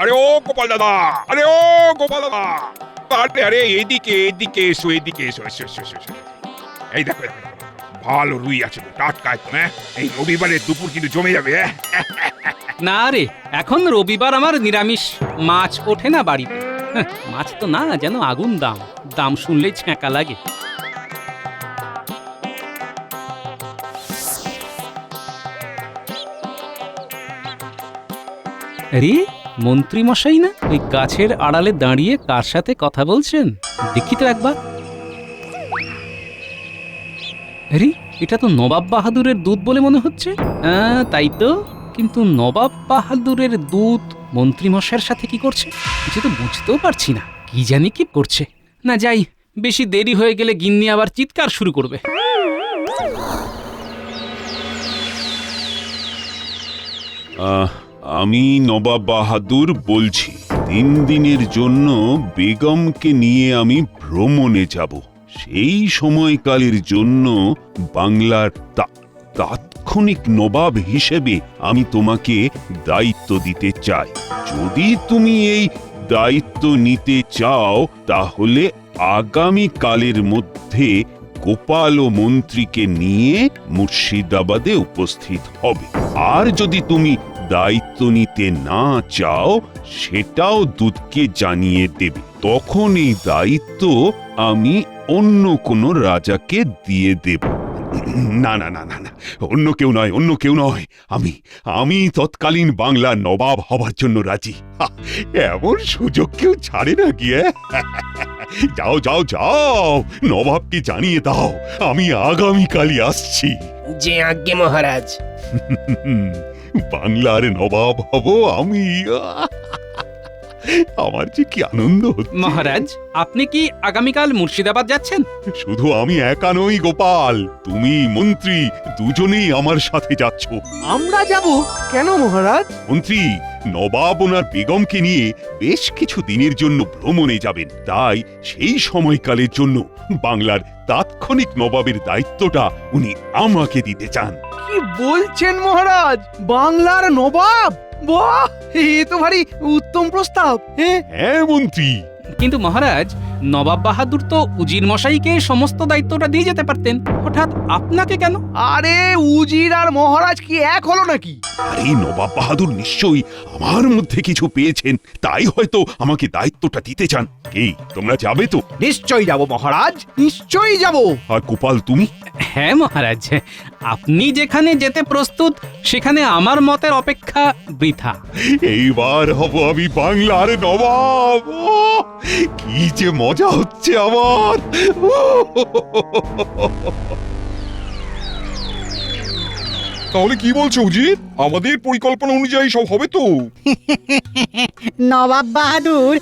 আরে ও গোপাল দাদা, আরে ও গোপাল দাদা, আরে আরে এদিকে এদিকে এসো, এদিকে এসো, এসো এসো এসো এসো। এই দেখো দেখো, ভালো রুই আছে তো, টাটকা একদম। এই রবিবারের দুপুর কিন্তু জমে যাবে। না রে, এখন রবিবার আমার নিরামিষ, মাছ ওঠে না বাড়িতে। মাছ তো না, যেন আগুন দাম, দাম শুনলেই ছ্যাঁকা লাগে। আরে মন্ত্রী মশাই না ওই গাছের আড়ালে দাঁড়িয়ে কার সাথে কথা বলছেন? দেখি তো একবার। আরে এটা তো নবাব বাহাদুরের দূত বলে মনে হচ্ছে। তাই তো, কিন্তু নবাব বাহাদুরের দূত মন্ত্রী মশাইয়ের সাথে কি করছে কিছু তো বুঝতেও পারছি না। কি জানি কি করছে। না যাই, বেশি দেরি হয়ে গেলে গিন্নি আবার চিৎকার শুরু করবে। আমি নবাব বাহাদুর বলছি। 3 দিনের জন্য বেগমকে নিয়ে আমি ভ্রমণে যাব। সেই সময়কালের জন্য বাংলার তাৎক্ষণিক নবাব হিসেবে আমি তোমাকে দায়িত্ব দিতে চাই। যদি তুমি এই দায়িত্ব নিতে চাও তাহলে আগামী কালের মধ্যে গোপাল ও মন্ত্রীকে নিয়ে মুর্শিদাবাদে উপস্থিত হবে। আর যদি তুমি দায়িত্ব নিতে না চাও সেটাও দূতকে জানিয়ে দেবে। তখন এই দায়িত্ব আমি অন্য কোনো রাজাকে দিয়ে দেব। না না না না না, অন্য কেউ নয়, অন্য কেউ নয়। আমি তৎকালীন বাংলার নবাব হবার জন্য রাজি। এমন সুযোগ কেউ ছাড়ে না গিয়ে। যাও যাও যাও, নবাবকে জানিয়ে দাও আমি আগামীকালই আসছি। যে আজ্ঞে মহারাজ। বাংলার নবাব হব আমি। আমার যে কি আনন্দ হচ্ছে। মহারাজ, আপনি কি আগামীকাল মুর্শিদাবাদ যাচ্ছেন? শুধু আমি একা নই গোপাল, তুমি মন্ত্রী দুজনেই আমার সাথে যাচ্ছ। আমরা যাব কেন মহারাজ? মন্ত্রী নবাব ওনার বেগমকে নিয়ে বেশ কিছু দিনের জন্য ভ্রমণে যাবেন। তাই সেই সময়কালের জন্য বাংলার তাৎক্ষণিক নবাবের দায়িত্বটা উনি আমাকে দিতে চান। কি বলছেন মহারাজ? বাংলার নবাব? বাহ, এ তো ভারী উত্তম প্রস্তাব। হ্যাঁ মন্ত্রী। কিন্তু মহারাজ, নবাব বাহাদুর তো উজির মশাইকে সমস্ত দায়িত্বটা দিয়ে যেতে পারতেন, হঠাৎ আপনাকে কেন? আরে উজির আর মহারাজ কি এক হলো নাকি? আরে নবাব বাহাদুর নিশ্চয়ই আমার মধ্যে কিছু পেয়েছেন, তাই হয়তো আমাকে দায়িত্বটা দিতে চান। কি তোমরা যাবে তো? নিশ্চয়ই যাব মহারাজ, নিশ্চয়ই যাব। আর গোপাল তুমি? হ্যাঁ মহারাজ, আপনি যেখানে যেতে প্রস্তুত সেখানে আমার মতের অপেক্ষা বৃথা। এইবার হব আমি বাংলার নবাব। কি যে মজা হচ্ছে আমার। তাহলে কি বলছো উজির? আমাদের পরিকল্পনা অনুযায়ী সব হবে তো? নবাব বাহাদুর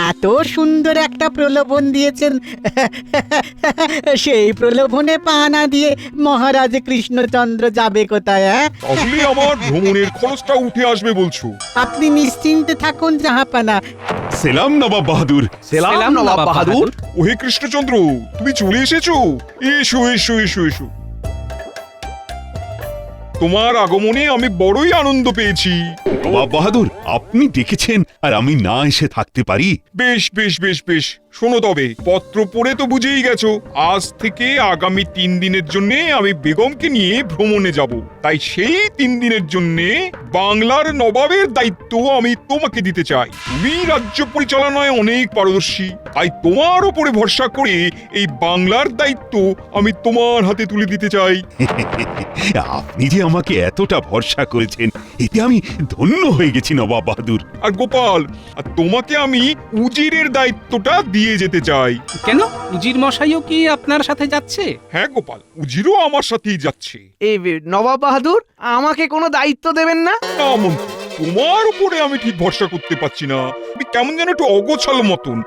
এত সুন্দর একটা প্রলোভন দিয়েছেন, সেই প্রলোভনে পা না দিয়ে মহারাজ কৃষ্ণচন্দ্র যাবে কোথায়? তাহলে আমার ভ্রমণের খরচটা উঠে আসবে বলছো? আপনি নিশ্চিন্তে থাকুন জাহাপানা। সেলাম নবাব বাহাদুর। সেলাম নবাব বাহাদুর। ওহে কৃষ্ণচন্দ্র, তুমি চলে এসেছো? এসো এসো এসো এসো। তোমার আগমনে আমি বড়ই আনন্দ পেয়েছি। নবাব বাহাদুর আপনি ডেকেছেন আর আমি না এসে থাকতে পারি? বেশ বেশ বেশ বেশ, শোনো তবে, পত্র পড়ে তো বুঝেই গেছো আজ থেকে আগামী 3 দিনের জন্য আমি বেগমকে নিয়ে ভ্রমণে যাব। তাই সেই 3 দিনের জন্য বাংলার নবাবের দায়িত্ব আমি তোমাকে দিতে চাই। তুমি রাজ্য পরিচালনায় অনেক পারদর্শী, তাই তোমার উপরে ভরসা করে এই বাংলার দায়িত্ব আমি তোমার হাতে তুলে দিতে চাই। আপনি যে আমাকে এতটা ভরসা করেছেন এতে আমি ধন্য হয়ে গেছি নবাব বাহাদুর। আর গোপাল, আর তোমাকে আমি উজিরের দায়িত্বটা দিয়ে যেতে চাই। কেন, উজির মশাইও কি আপনার সাথে যাচ্ছে? হ্যাঁ গোপাল, উজিরও আমার সাথেই যাচ্ছে। এই নবাব বাহাদুর আমাকে কোনো দায়িত্ব দেবেন না? না মন্ত্রী, তোমার উপরে আমি ঠিক ভরসা করতে পারছি না। তুমি কেমন যেন একটু অগোছালো মতন।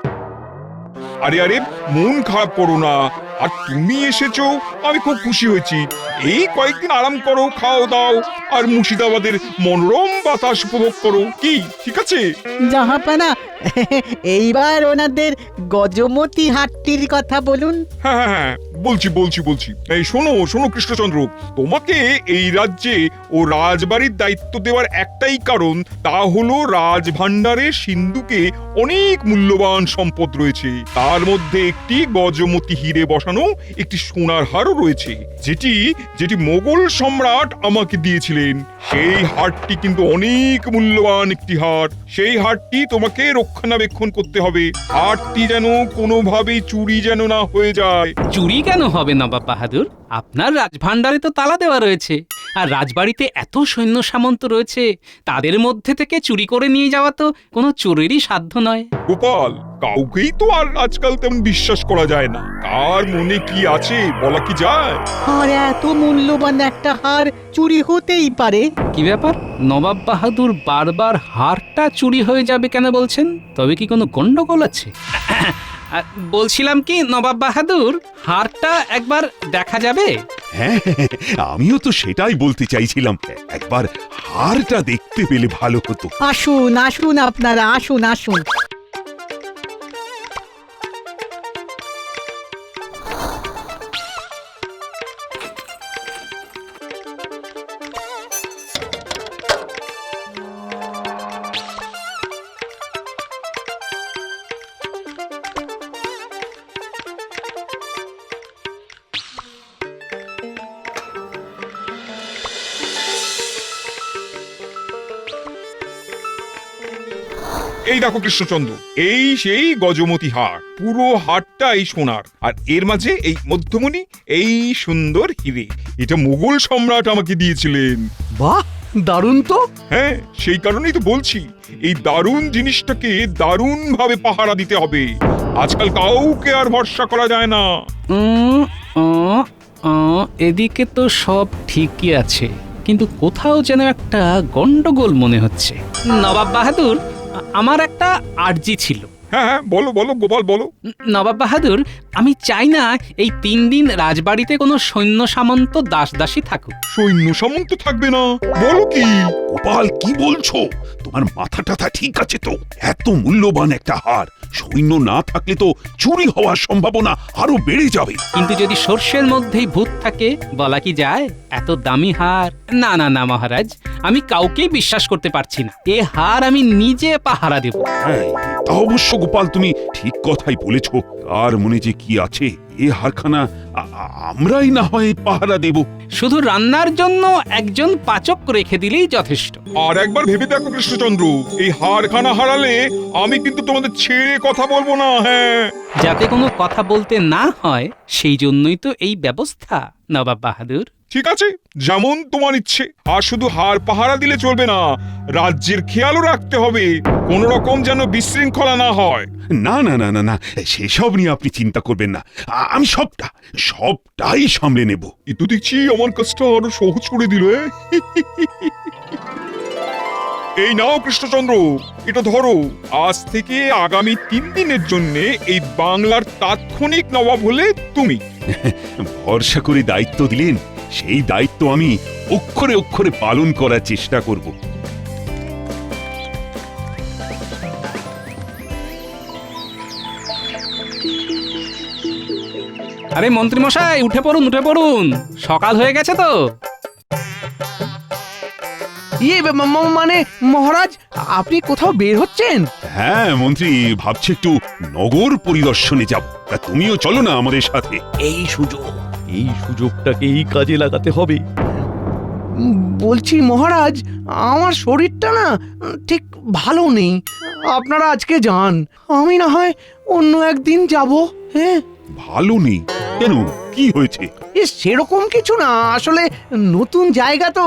আরে আরে, মন খারাপ করো না। আর তুমি এসেছো আমি খুব খুশি হয়েছি। এই কয়েকদিন আরাম করো, খাও দাও, আর মুর্শিদাবাদের মনোরম বাতাস উপভোগ করো। কি ঠিক আছে? জাহাপানা, এইবার ওনাদের গজমতি হাটটির কথা বলুন। হ্যাঁ হ্যাঁ হ্যাঁ, বলছি। এই শোনো কৃষ্ণচন্দ্র, তোমাকে এই রাজ্যে ও রাজবাড়ির দায়িত্ব দেওয়ার একটাই কারণ, তা হলো রাজভাণ্ডারের সিন্ধুকে অনেক মূল্যবান সম্পদ রয়েছে। তার মধ্যে একটি গজমতি হিরে বসানো একটি সোনার হারও রয়েছে, যেটি মোগল সম্রাট আমাকে দিয়েছিলেন। সেই হারটি কিন্তু অনেক মূল্যবান একটি হার। সেই হারটি তোমাকে রক্ষণাবেক্ষণ করতে হবে। হারটি যেন কোনোভাবেই চুরি যেন না হয়ে যায়। চুরি কেন হবে নবাব বাহাদুর? আপনার রাজভাণ্ডারে তো তালা দেওয়া রয়েছে, আর রাজবাড়িতে এত সৈন্য সামন্ত রয়েছে, তাদের মধ্যে থেকে চুরি করে নিয়ে যাওয়া তো কোনো চোরেরই সাধ্য নয়। গোপাল, কাউকেই তো আর আজকাল তেমন বিশ্বাস করা যায় না। কার মনে কি আছে বলা কি যায়? আর এত মূল্যবান একটা হার চুরি হতেই পারে। কি ব্যাপার, নবাব বাহাদুর বারবার হারটা চুরি হয়ে যাবে কেন বলছেন? তবে কি কোনো গন্ডগোল আছে? বলছিলাম কি নবাব বাহাদুর, হারটা একবার দেখা যাবে? হ্যাঁ, আমিও তো সেটাই বলতে চাইছিলাম। একবার হারটা দেখতে পেলে ভালো হতো। আসুন আপনারা, আসুন। এই দেখো কৃষ্ণচন্দ্র, এই সেই গজমতি হার। পুরো হারটাই সোনার, আর এর মাঝে এই মধ্যমণি, এই সুন্দর হিরে। এটা মুঘল সম্রাট আমাকে দিয়েছিলেন। বাহ, দারুণ তো। হ্যাঁ, সেই কারণেই তো বলছি, এই দারুণ জিনিসটাকে দারুণ ভাবে পাহারা দিতে হবে। আজকাল কাউকে আর ভরসা করা যায় না। এদিকে তো সব ঠিকই আছে, কিন্তু কোথাও যেন একটা গন্ডগোল মনে হচ্ছে। নবাব বাহাদুর, আমার একটা আর্জি ছিল। হ্যাঁ, বলো গোপাল, বলো। নবাব বাহাদুর, আমি চাই না এই 3 দিন রাজবাড়িতে কোনো সৈন্য সামন্ত দাসদাসী থাকুক। সৈন্য সামন্ত থাকবে না? বলো কি? গোপাল, কি বলছো? তোমার মাথা টাথা ঠিক আছে তো? এত মূল্যবান একটা হার সৈন্য না থাকলে তো চুরি হওয়ার সম্ভাবনা আরো বেড়ে যাবে। কিন্তু যদি সর্ষের মধ্যেই ভূত থাকে, বলা কি যায়? এত দামি হার, না মহারাজ, আমি কাউকেই বিশ্বাস করতে পারছি না। এ হার আমি নিজে পাহারা দেব। হ্যাঁ, তা অবশ্য গোপাল, তুমি ঠিক কথাই বলেছ। আর মনে যে কি আছে, এ হারখানা আমরাই না হয় পাহারা দেব। শুধু রান্নার জন্য একজন পাচক রেখে দিলেই যথেষ্ট। আর একবার ভেবে দেখো কৃষ্ণচন্দ্র, এই হারখানা হারালে আমি কিন্তু তোমাদের ছেড়ে কথা বলবো না। হ্যাঁ, যাতে কোনো কথা বলতে না হয়, সেই জন্যই তো এই ব্যবস্থা নবাব বাহাদুর। ঠিক আছে, যেমন তোমার ইচ্ছে। আর শুধু হার পাহারা দিলে চলবে না, রাজ্যের খেয়ালও রাখতে হবে, কোন রকম যেন বিশৃঙ্খলা না হয়। না, সেসব নিয়ে আপনি চিন্তা করবেন না। আমি সবটাই সামলে নেব। এ তো দেখছি আমার কাজটা আরো সহজ করে দিল। এই নাও কৃষ্ণচন্দ্র, এটা ধরো। আজ থেকে আগামী 3 দিনের জন্য এই বাংলার তাৎক্ষণিক নবাব হলে তুমি। ভরসা করে দায়িত্ব দিলেন, সেই দায়িত্ব আমি অক্ষরে অক্ষরে পালন করার চেষ্টা করব। আরে মন্ত্রী মশাই, উঠে পড়ুন, সকাল হয়ে গেছে তো। মানে মহারাজ, আপনি কোথাও বের হচ্ছেন? হ্যাঁ মন্ত্রী, ভাবছি একটু নগর পরিদর্শনে যাব। তা তুমিও চলো না আমাদের সাথে। এই সুযোগটাকেই কাজে লাগাতে হবে। বলছি মহারাজ, আমার শরীরটা না ঠিক ভালো নেই। আপনারা আজকে যান, আমি না হয় অন্য একদিন যাব। হ্যাঁ, ভালো নেই কেন? কি হয়েছে? সেরকম কিছু না, আসলে নতুন জায়গা তো,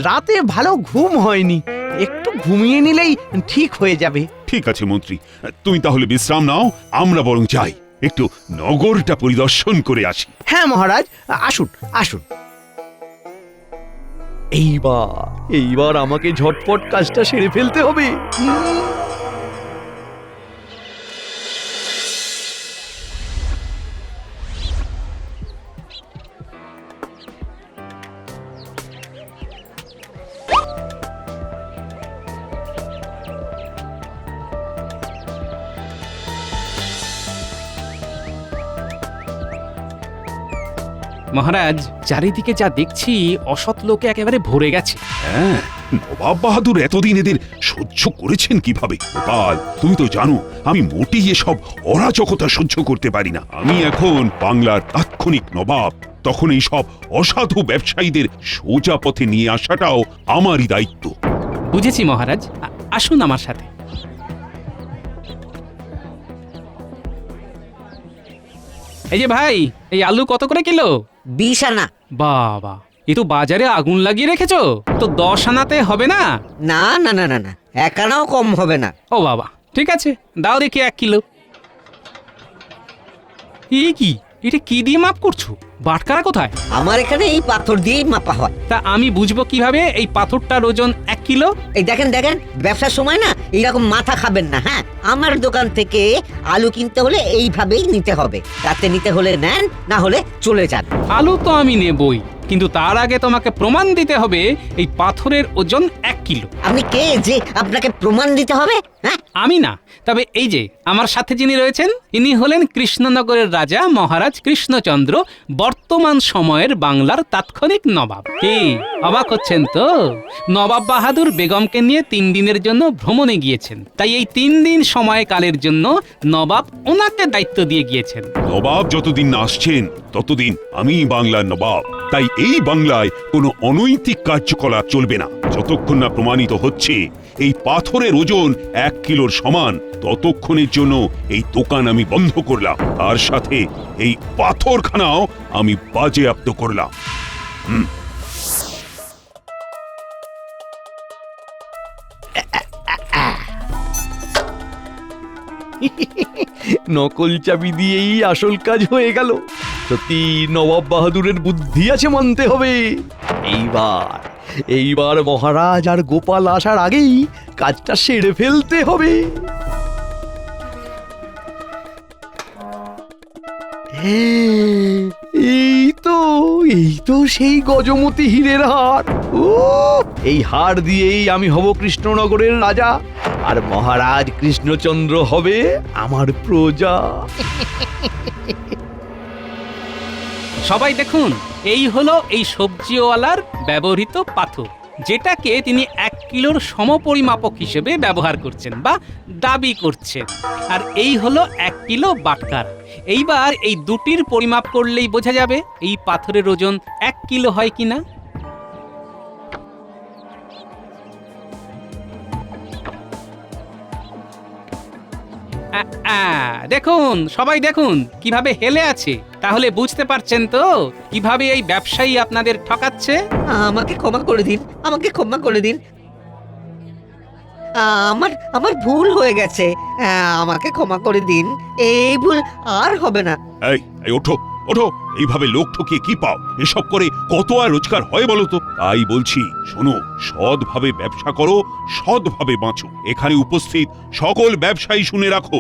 রাতে ভালো ঘুম হয়নি। একটু ঘুমিয়ে নিলেই ঠিক হয়ে যাবে। ঠিক আছে মন্ত্রী, তুমি তাহলে বিশ্রাম নাও, আমরা বরং যাই, একটু নগরটা পরিদর্শন করে আসি। হ্যাঁ মহারাজ, আসুন। এইবার আমাকে ঝটপট কাজটা সেরে ফেলতে হবে। মহারাজ, চারিদিকে যা দেখছি অসৎ লোকে একেবারে ভরে গেছে। হ্যাঁ, নবাব বাহাদুর এতদিন এদের সহ্য করেছেন কিভাবে? গোপাল, তুমি তো জানো আমি মোটেই এসব অরাজকতা সহ্য করতে পারি না। আমি এখন বাংলার তাৎক্ষণিক নবাব, তখন এই সব অসাধু ব্যবসায়ীদের সোজা পথে নিয়ে আসাটাও আমারই দায়িত্ব। বুঝেছি মহারাজ, আসুন আমার সাথে। এই যে ভাই, এই আলু কত করে কিলো? 20 আনা। বাবা, এ তো বাজারে আগুন লাগিয়ে রেখেছো, তো 10 আনাতে হবে না? না না না না না, 1 আনাও কম হবে না। ও বাবা, ঠিক আছে, দাও দেখি 1 কিলো। এই কি, এটা কি দিয়ে মাপ করছো? বাটখারা কোথায়? আমার এখানে এই পাথর দিয়েই মাপা হয়। তা আমি বুঝবো কিভাবে এই পাথরটার ওজন 1 কিলো? এই দেখেন দেখেন, ব্যবসার সময় না এইরকম মাথা খাবেন না। হ্যাঁ, আমার দোকান থেকে আলু কিনতে হলে এইভাবেই নিতে হবে। রাতে নিতে হলে নেন, না হলে চলে যান। আলু তো আমি নেবই, কিন্তু তার আগে তোমাকে প্রমাণ দিতে হবে এই পাথরের ওজন 1 কিলো। আপনি কে যে আপনাকে প্রমাণ দিতে হবে? হ্যাঁ, আমি না, তবে এই যে আমার সাথে যিনি রয়েছেন, ইনি হলেন কৃষ্ণনগরের রাজা মহারাজ কৃষ্ণচন্দ্র, বর্তমান সময়ের বাংলার তাৎক্ষণিক নবাব। কি অবাক হচ্ছেন তো? নবাব বাহাদুর বেগমকে নিয়ে 3 দিনের জন্য ভ্রমণে গিয়েছেন, তাই এই 3 দিন সময়কালের জন্য নবাব ওনাকে দায়িত্ব দিয়ে গিয়েছেন। নবাব যতদিন না আসছেন ততদিন আমি বাংলার নবাব, তাই এই বাংলায় কোনো অনৈতিক কার্যকলাপ চলবে না। যতক্ষণ না প্রমাণিত হচ্ছে এই পাথরের ওজন 1 কিলোর সমান, ততক্ষণের জন্য এই দোকান আমি বন্ধ করলাম, তার সাথে এই পাথরখানাও আমি বাজেয়াপ্ত করলাম। নকল চাবি দিয়েই আসল কাজ হয়ে গেল। সত্যি নবাব বাহাদুরের বুদ্ধি আছে মানতে হবে। এইবার মহারাজ আর গোপাল আসার আগেই কাজটা সেরে ফেলতে হবে। এই তো সেই গজমতি হীরের হার। ও, এই হার দিয়েই আমি হব কৃষ্ণনগরের রাজা, আর মহারাজ কৃষ্ণচন্দ্র হবে আমার প্রজা। সবাই দেখুন, এই হলো এই সবজিওয়ালার ব্যবহৃত পাথর, যেটাকে তিনি 1 কিলোর সমপরিমাপক হিসেবে ব্যবহার করছেন বা দাবি করছেন। আর এই হলো 1 কিলো বাটখারা। এইবার এই দুটির পরিমাপ করলেই বোঝা যাবে এই পাথরের ওজন 1 কিলো হয় কিনা। দেখুন, সবাই দেখুন কিভাবে হেলে আছে। তাহলে বুঝতে পারছেন তো কিভাবে এই ব্যবসায়ী আপনাদের ঠকাচ্ছে। আমাকে ক্ষমা করে দিন, আমাকে ক্ষমা করে দিন। আমার ভুল হয়ে গেছে। আমাকে ক্ষমা করে দিন, এই ভুল আর হবে না। এই ওঠো ওঠো, এইভাবে লোক ঠকিয়ে কি পাও? এসব করে কত আর রোজগার হয় বলো তো? তাই বলছি, শোনো, সৎভাবে ব্যবসা করো, সৎভাবে বাঁচো। এখানে উপস্থিত সকল ব্যবসায়ী শুনে রাখো,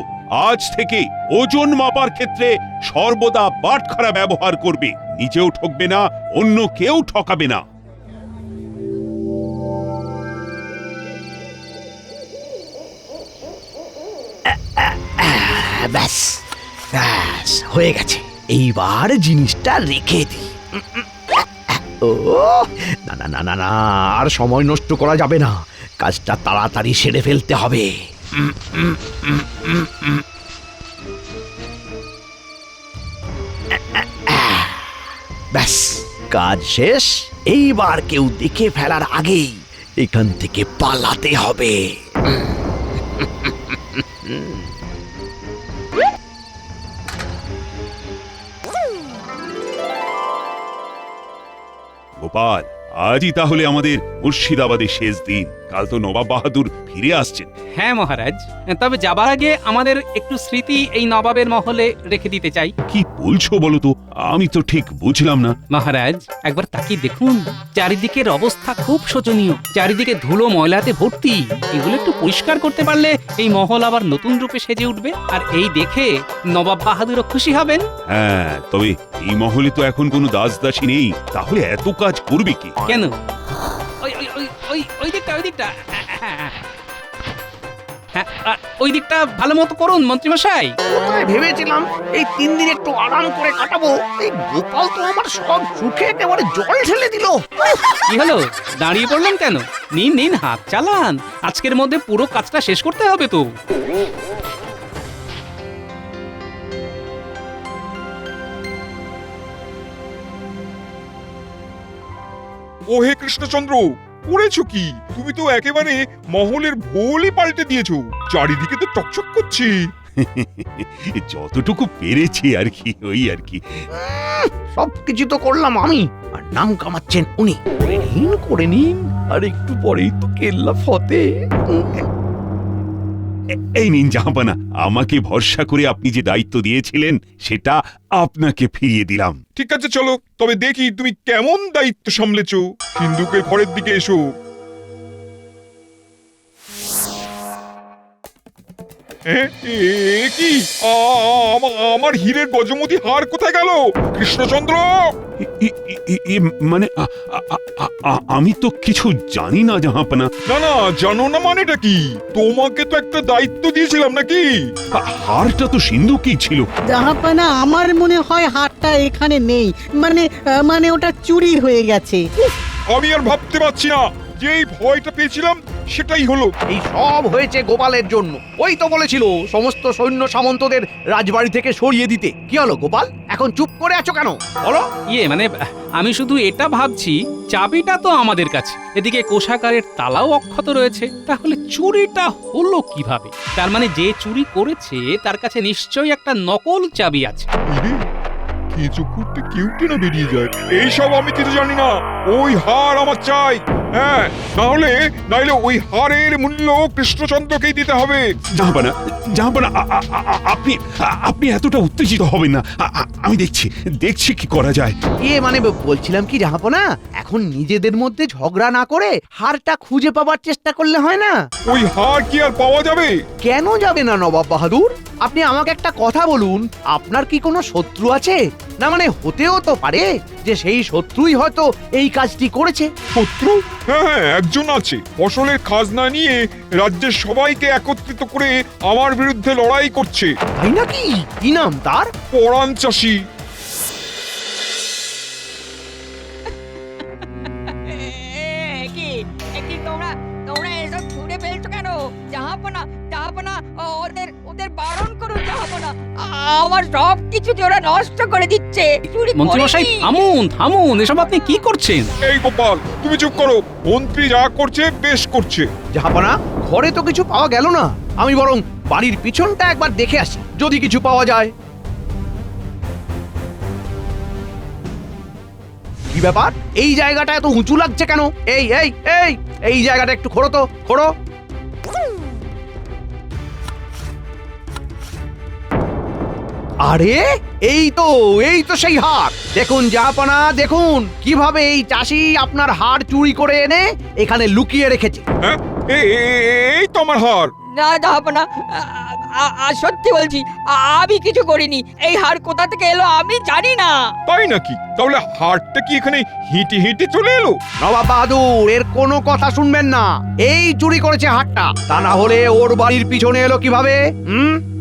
আজ থেকে ওজন মাপার ক্ষেত্রে সর্বদা বাটখারা ব্যবহার করবে। নিজেও ঠকবে না, অন্য কেউ ঠকাবে না। ব্যাস ব্যাস হয়ে গেছে। এইবার জিনিসটা রেখে দিই। ও, না না না না না, আর সময় নষ্ট করা যাবে না, কাজটা তাড়াতাড়ি সেরে ফেলতে হবে। ব্যাস, কাজ শেষ। এইবার কেউ দেখে ফেলার আগেই এখান থেকে পালাতে হবে। গোপাল, আজই তাহলে আমাদের মুর্শিদাবাদের শেষ দিন। কাল তো নবাব বাহাদুর ফিরে আসছেন। হ্যাঁ মহারাজ, তবে যাবার আগে আমাদের একটু স্মৃতি এই নবাবের মহলে রেখে দিতে চাই। কি বলছো বলো তো? আমি তো ঠিক বুঝলাম না। মহারাজ, একবার তাকিয়ে দেখুন, চারিদিকের অবস্থা খুব শোচনীয়। চারিদিকে ধুলো ময়লাতে ভর্তি। এগুলো একটু পরিষ্কার করতে পারলে এই মহল আবার নতুন রূপে সেজে উঠবে, আর এই দেখে নবাব বাহাদুরও খুশি হবেন। হ্যাঁ, তবে এই মহলে তো এখন কোনো দাসদাসী নেই, তাহলে এত কাজ করবে কি? কেন? ওই ওই ওই ওই ওই দিকটা, ওই দিকটা। হ্যাঁ, ওই দিকটা ভালো মতো করুন মন্ত্রীমশাই। কোথায় ভেবেছিলাম এই 3 দিন একটু আরাম করে কাটাবো, এই গোপাল তো আমার সব সুখে একেবারে জল ঢেলে দিল। কি হলো, দাঁড়িয়ে পড়লেন কেন? নিন নিন, হাত চালান, আজকের মধ্যে পুরো কাজটা শেষ করতে হবে তো। ও হে কৃষ্ণচন্দ্র, করেছো কি? তুমি তো একেবারে মহলের ভোলই পাল্টে দিয়েছো, চারিদিকে তো চকচক করছে। যতটুকু পেরেছি আর কি, ওই আর কি। সব কিছু তো করলাম আমি, আর নাম কামাচ্ছেন উনি। করে নিন, আর একটু পরেই তো কেল্লা ফতে। এই নিন জাহাপানা, আমাকে ভরসা করে আপনি যে দায়িত্ব দিয়েছিলেন সেটা আপনাকে ফিরিয়ে দিলাম। ঠিক আছে, চলো তবে দেখি তুমি কেমন দায়িত্ব সামলেছো। সিন্ধুকের ঘরের দিকে এসো। কি আমার হীরের গজমতি হার কোথায় গেল কৃষ্ণচন্দ্র? মানে আমি তো কিছু জানি না জাহাপানা। না না, জানো না মানেটা কি? তোমাকে তো একটা দায়িত্ব দিয়েছিলাম নাকি? হারটা তো সিন্ধুকেই ছিল। জাহাপানা, আমার মনে হয় হারটা এখানে নেই, মানে ওটা চুরি হয়ে গেছে। আমি আর ভাবতে পারছি না, যেই ভয়টা পেয়েছিলাম সেটাই হলো। এই সব হয়েছে গোপালের জন্য। ওই তো বলেছিল সমস্ত সৈন্য সামন্তদের রাজবাড়ি থেকে সরিয়ে দিতে। কি হলো গোপাল, এখন চুপ করে আছো কেন বলো? মানে আমি শুধু এটা ভাবছি, চাবিটা তো আমাদের কাছে, এদিকে কোষাগারের তালাও অক্ষত রয়েছে, তাহলে চুরিটা হলো কিভাবে? তার মানে যে চুরি করেছে তার কাছে নিশ্চয়ই একটা নকল চাবি আছে। কিছু করতে কেউটে না বেরিয়ে যায়। এইসব আমি কিছু জানি না। ওই হার আমার চাই। হ্যাঁ, নাহলে ওই হারের মূল্য কৃষ্ণচন্দ্রকেই দিতে হবে। জাহাপানা, জাহাপানা, আপনি এতটা উত্তেজিত হবেন না। আমি দেখছি কি করা যায়। মানে বলছিলাম কি জাহাপনা, এখন নিজেদের মধ্যে ঝগড়া না করে হারটা খুঁজে পাবার চেষ্টা করলে হয় না? ওই হার কি আর পাওয়া যাবে? কেন যাবে না নবাব বাহাদুর? আপনি আমাকে একটা কথা বলুন, আপনার কি কোনো শত্রু আছে? না মানে হতেও তো পারে যে সেই শত্রুই হয়তো এই কাজটি করেছে। শত্রু? হ্যাঁ, একজন আছে। ফসলের খাজনা নিয়ে রাজ্যের সবাইকে একত্রিত করে আমার বিরুদ্ধে লড়াই করছে। তাই নাকি? কি নাম তার? পরাণ চাষী। কি তোমরা এসব ছুঁড়ে ফেলছো কেন? জাহাপনা ওদের বারণ করুন জাহাপনা, আমার সব কিছু ওরা নষ্ট করে দিচ্ছে। মন্ত্রীমশাই থামুন, এসব আপনি কি করছেন? এই গোপাল, তুমি চুপ করো। মন্ত্রী যা করছে বেশ করছে। জাহাপনা, ঘরে তো কিছু পাওয়া গেল না, আমি বরং বাড়ির পিছনটা একবার দেখে আসি, যদি কিছু পাওয়া যায়। কি ব্যাপার, এই জায়গাটা এত উঁচু লাগছে কেন? এই জায়গাটা একটু খোঁড়ো তো, খোঁড়ো। আরে এই তো সেই হার। দেখুন জাহাপনা, দেখুন কিভাবে এই চাষি আপনার হার চুরি করে এনে এখানে লুকিয়ে রেখেছে। হ্যাঁ, এই তো আমার হার। না জাহাপনা, সত্যি বলছি, আমি কিছু করিনি। এই হার কোথা থেকে এলো আমি জানি না। তাই নাকি? তাহলে হারটা কি এখানে হেঁটে হেঁটে চলে এলো? নবাব বাহাদুর, এর কোনো কথা শুনবেন না। এই চুরি করেছে হারটা, তা না হলে ওর বাড়ির পিছনে এলো কিভাবে?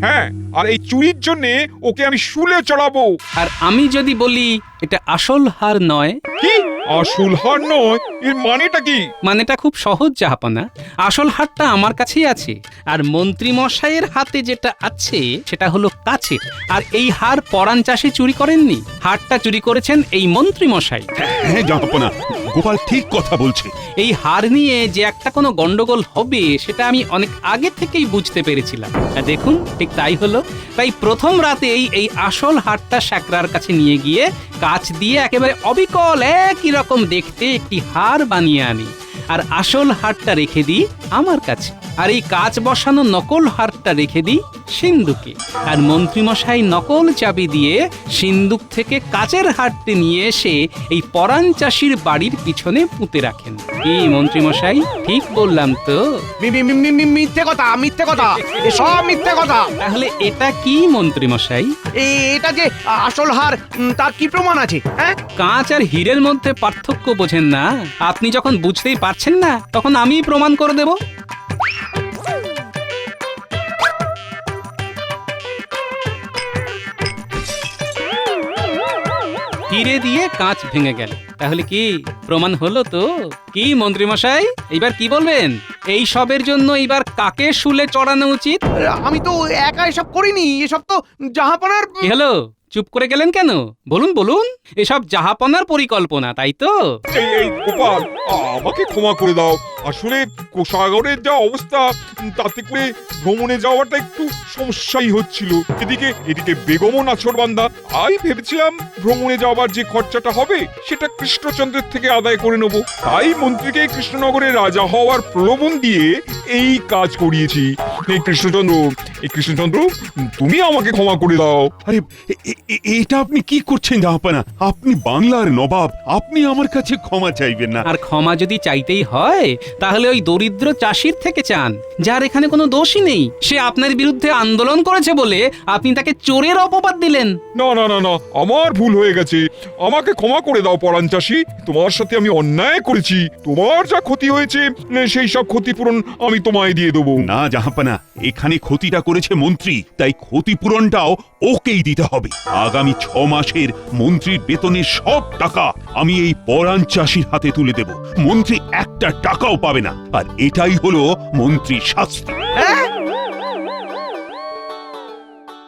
হ্যাঁ, আর এই চুরির জন্য ওকে আমি শুলে চড়াবো। আর আমি যদি বলি এটা আসল হার নয়? কি আসল হার নয়? এর মানেটা কি? মানেটা খুব সহজ জাহাপনা, আসল হারটা আমার কাছেই আছে, আর মন্ত্রী মশাইয়ের হাতে যেটা আছে সেটা হলো কাছের। আর এই হার পরাণ চাষি চুরি করেননি, হারটা চুরি করেছেন এই মন্ত্রী মশাই। হ্যাঁ জাহাপানা, গোপাল ঠিক কথা বলছে। এই হার নিয়ে যে একটা কোনো গন্ডগোল হবে সেটা আমি অনেক আগে থেকেই বুঝতে পেরেছিলাম। আর দেখুন ঠিক তাই হলো। তাই প্রথম রাতেই এই আসল হারটা শাকরার কাছে নিয়ে গিয়ে কাচ দিয়ে একেবারে অবিকল একই রকম দেখতে একটি হার বানিয়ে আনি, আর আসল হারটা রেখে দিই আমার কাছে, আর এই কাচ বসানো নকল হারটা রেখে দিই সিন্ধুকে। আর মন্ত্রীমশাই নকল চাবি দিয়ে সিন্ধুক থেকে কাচের হারটি নিয়ে এসে এই পরাণ চাষির বাড়ির পিছনে পুঁতে রাখেন। কি মন্ত্রীমশাই, ঠিক বললাম তো? মিথ্যে কথা, এসব মিথ্যে কথা। তাহলে এটা কি মন্ত্রীমশাই? এটা যে আসল হার, তার কি প্রমাণ আছে? হ্যাঁ, কাঁচ আর হীরের মধ্যে পার্থক্য বোঝেন না? আপনি যখন বুঝতেই পারছেন না তখন আমিই প্রমাণ করে দেব। হিরে দিয়ে কাঁচ ভেঙে গেল। তাহলে কি প্রমাণ হলো তো? কি মন্ত্রী মশাই, এইবার কি বলবেন? এই সবের জন্য এইবার কাকে শুলে চড়ানো উচিত? আমি তো একা এসব করিনি, এসব তো জাহাপনার। কি হলো, চুপ করে গেলেন কেন? বলুন বলুন, এসব জাহাপনার পরিকল্পনা, তাই তো? এই গোপাল, আমাকে ক্ষমা করে দাও। আসলে কোষাগরের যা অবস্থা, তাতে করে ভ্রমণে যাওয়াটা একটু সমস্যাই হচ্ছিল। এদিকে বেগমও নাছোড়বান্দা। আমি ভেবেছিলাম ভ্রমণে যাওয়ার যে খরচাটা হবে সেটা কৃষ্ণচন্দ্রের থেকে আদায় করে নেব। তাই মন্ত্রীকে কৃষ্ণনগরের রাজা হওয়ার প্রলোভন দিয়ে এই কাজ করিয়েছি। এই কৃষ্ণচন্দ্র, তুমি আমাকে ক্ষমা করে দাও। আরে এটা আপনি কি করছেন জাহাপানা? আপনি বাংলার নবাব, আপনি আমার কাছে ক্ষমা চাইবেন না। আর ক্ষমা যদি চাইতেই হয় তাহলে ওই দরিদ্র চাষির থেকে চান, যার এখানে কোনো দোষই নেই। সে আপনার বিরুদ্ধে আন্দোলন করেছে বলে আপনি তাকে চোরের অপবাদ দিলেন। না না না না, আমার ভুল হয়ে গেছে। আমাকে ক্ষমা করে দাও পরাণ চাষি। তোমার সাথে আমি অন্যায় করেছি। তোমার যা ক্ষতি হয়েছে সেই সব ক্ষতিপূরণ আমি তোমায় দিয়ে দেবো। না জাহাপানা, এখানে ক্ষতিটা করেছে মন্ত্রী, তাই ক্ষতিপূরণটাও ওকেই দিতে হবে। আগামী 6 মাসের মন্ত্রীর বেতনের সব টাকা আমি এই পরাণ চাষির হাতে তুলে দেব। মন্ত্রী একটা টাকাও পাবে না, আর এটাই হলো মন্ত্রীর শাস্তি।